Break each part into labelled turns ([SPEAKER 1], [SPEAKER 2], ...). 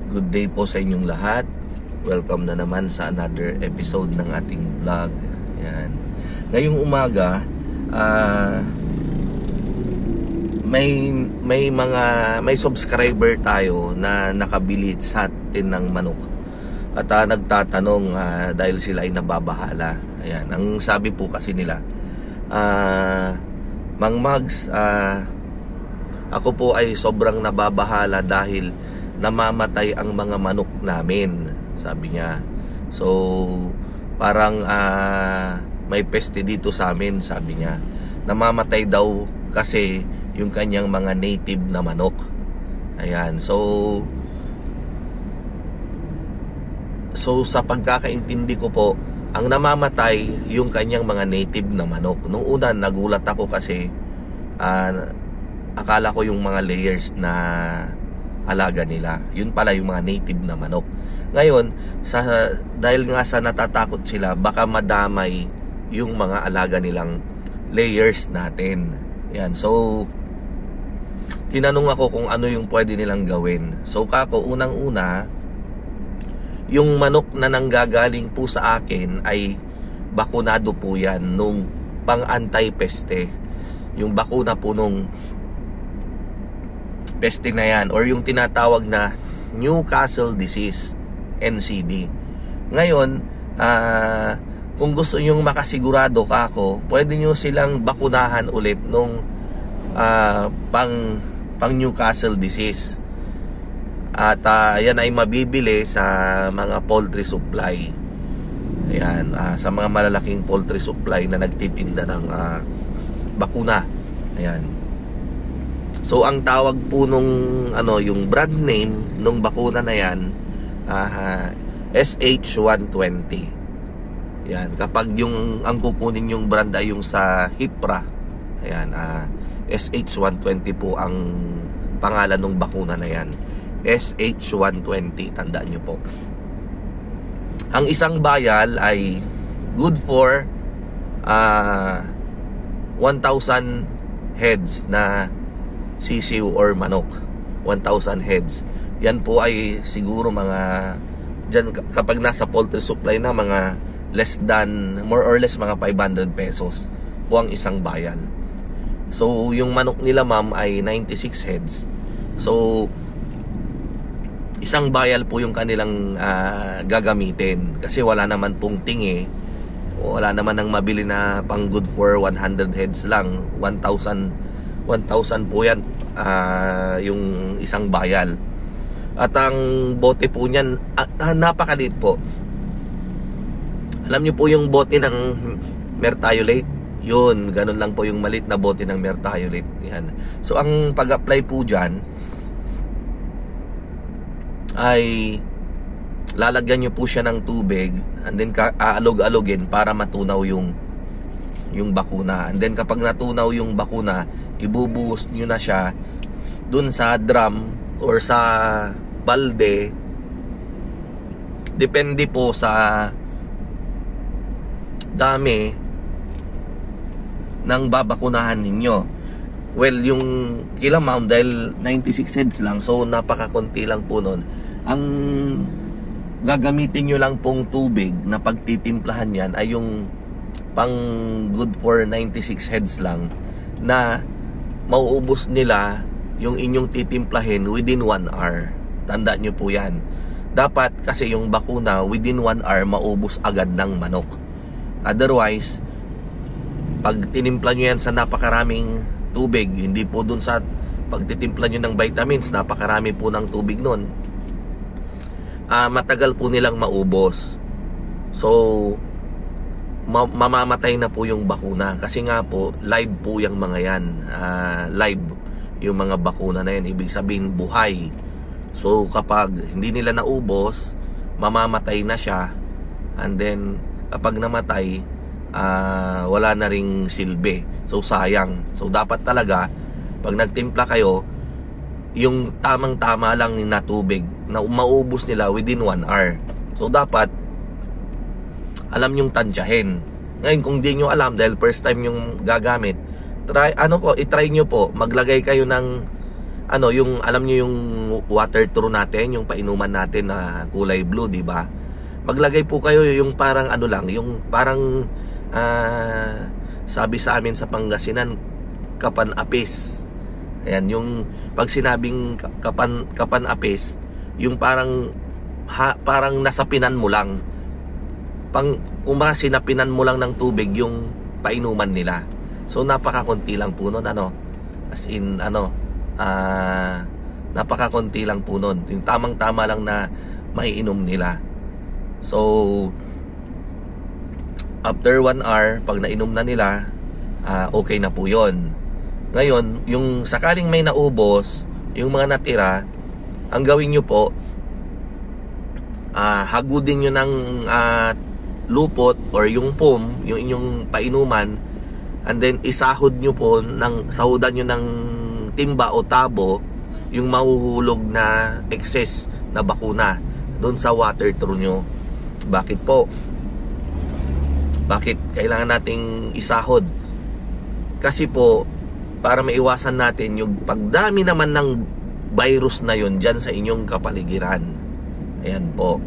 [SPEAKER 1] Good day po sa inyong lahat. Welcome na naman sa another episode ng ating vlog. Yan. Ngayong umaga, may subscriber tayo na nakabili sa atin ng manok. At nagtatanong dahil sila ay nababahala. Ayan. Ang sabi po kasi nila, Mang Mags, ako po ay sobrang nababahala dahil namamatay ang mga manok namin, sabi niya. So parang may peste dito sa amin, sabi niya. Namamatay daw kasi yung kanyang mga native na manok. Ayan. So sa pagkakaintindi ko po, ang namamatay yung kanyang mga native na manok. Nung una nagulat ako kasi akala ko yung mga layers na alaga nila, yun pala yung mga native na manok. Ngayon, dahil nga sa natatakot sila, baka madamay yung mga alaga nilang layers natin. Yan. So tinanong ako kung ano yung pwede nilang gawin. So kako, unang-una, yung manok na nanggagaling po sa akin ay bakunado po yan nung pang anti-peste. Yung bakuna po nung peste na yan, or yung tinatawag na Newcastle disease, NCD. Ngayon, kung gusto nyong makasigurado kako, pwede nyo silang bakunahan ulit nung pang Newcastle disease. At yan ay mabibili sa mga poultry supply. Ayan, sa mga malalaking poultry supply na nagtitinda ng bakuna. Ayan. So ang tawag po nung yung brand name nung bakuna na yan, SH120. Yan, kapag ang kukunin yung brand ay yung sa Hipra. Ayan, SH120 po ang pangalan ng bakuna na yan. SH120, tandaan nyo po. Ang isang vial ay good for 1,000 heads na sisiw or manok. 1,000 heads. Yan po ay siguro mga dyan, kapag nasa poultry supply na, mga less than, more or less mga 500 pesos po ang isang vial. So yung manok nila ma'am ay 96 heads. So isang vial po yung kanilang gagamitin, kasi wala naman pong tingi, wala naman nang mabili na pang good for 100 heads lang. 1,000 po yan, yung isang vial. At ang bote po niyan, napakaliit po. Alam niyo po yung bote ng Merthiolate? Yun, ganun lang po yung maliit na bote ng Merthiolate. Yan. So ang pag-apply po dyan ay lalagyan nyo po siya ng tubig, and then aalog-alogin para matunaw yung bakuna. And then kapag natunaw yung bakuna, ibubuhos nyo na siya dun sa drum or sa balde. Depende po sa dami ng babakunahan ninyo. Well, yung kila ma'am, dahil 96 heads lang, so napakakunti lang po nun. Ang gagamitin nyo lang pong tubig na pagtitimplahan yan ay yung pang good for 96 heads lang, na mauubos nila yung inyong titimplahin within 1 hour. Tandaan nyo po yan. Dapat kasi yung bakuna within 1 hour maubos agad ng manok. Otherwise, pag tinimpla nyo yan sa napakaraming tubig, hindi po dun sa pagtitimpla nyo ng vitamins, napakarami po ng tubig nun, matagal po nilang maubos. So mamamatay na po yung bakuna, kasi nga po live po yung mga yan, live yung mga bakuna na yan, ibig sabihin buhay. So kapag hindi nila naubos, mamamatay na siya, and then kapag namatay, wala na ring silbi. So sayang. So dapat talaga pag nagtimpla kayo, yung tamang-tama lang na tubig na maubos nila within 1 hour. So dapat alam nyong tansyahin. Ngayon kung di nyo alam, dahil first time yung gagamit, i-try nyo po, maglagay kayo ng ano, yung alam niyo yung water true natin, yung painuman natin na kulay blue, di ba? Maglagay po kayo yung parang ano lang, yung parang sabi sa amin sa Pangasinan, kapan apis. Ayan, yung pag sinabing kapan apis, yung parang parang nasapinan mo lang. Kung ba sinapinan mo lang ng tubig yung painuman nila. So napakakunti lang po nun, ano. As in ano, napakakunti lang po nun. Yung tamang-tama lang na maiinom nila. So after 1 hour, pag nainom na nila, okay na po yun. Ngayon, yung sakaling may naubos, yung mga natira, ang gawin nyo po, hagudin nyo ng lupot or yung foam, yung inyong painuman, and then isahod nyo po, sahudan nyo ng timba o tabo, yung mahuhulog na excess na bakuna doon sa water true nyo. Bakit po? Bakit kailangan nating isahod? Kasi po, para maiwasan natin yung pagdami naman ng virus na yun dyan sa inyong kapaligiran. Ayan po.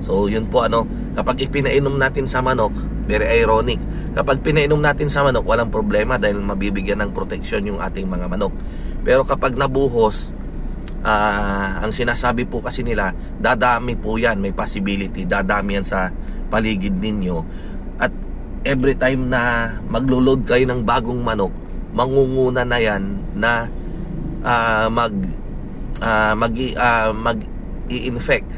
[SPEAKER 1] So yun po, ano, kapag ipinainom natin sa manok, very ironic, kapag pinainom natin sa manok, walang problema dahil mabibigyan ng proteksyon yung ating mga manok. Pero kapag nabuhos, ang sinasabi po kasi nila, dadami po yan, may possibility, dadami yan sa paligid ninyo. At every time na maglo-load kayo ng bagong manok, mangunguna na yan na mag-i-infect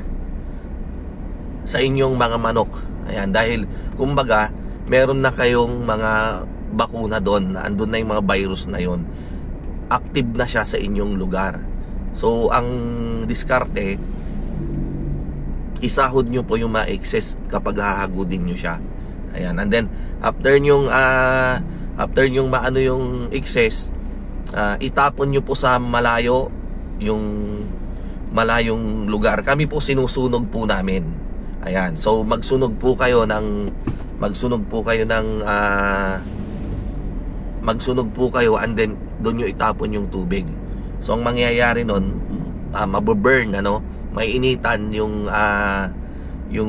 [SPEAKER 1] sa inyong mga manok. Ayan, dahil kumbaga meron na kayong mga bakuna doon, na andun na yung mga virus na yon, active na siya sa inyong lugar. So ang diskarte, isahod nyo po yung ma-excess kapag hahagudin nyo siya. Ayan, and then after nyong maano yung excess, itapon nyo po sa malayo, yung malayong lugar. Kami po sinusunog po namin. Ayan, so magsunog po kayo and then doon nyo itapon yung tubig. So ang mangyayari nun, mababurn, ano, may initan yung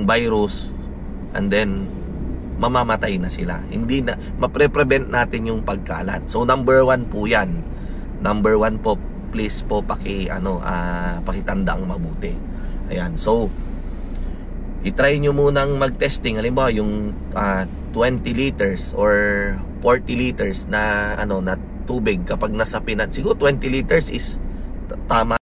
[SPEAKER 1] virus, and then mamamatay na sila. Hindi na, mapre-prevent natin yung pagkalat. So number 1 po yan. Number 1 po, please po pakitandang mabuti. Ayan, so i-try nyo munang mag-testing. Halimbawa yung 20 liters or 40 liters na na tubig, kapag nasapinan, siguro 20 liters is tama.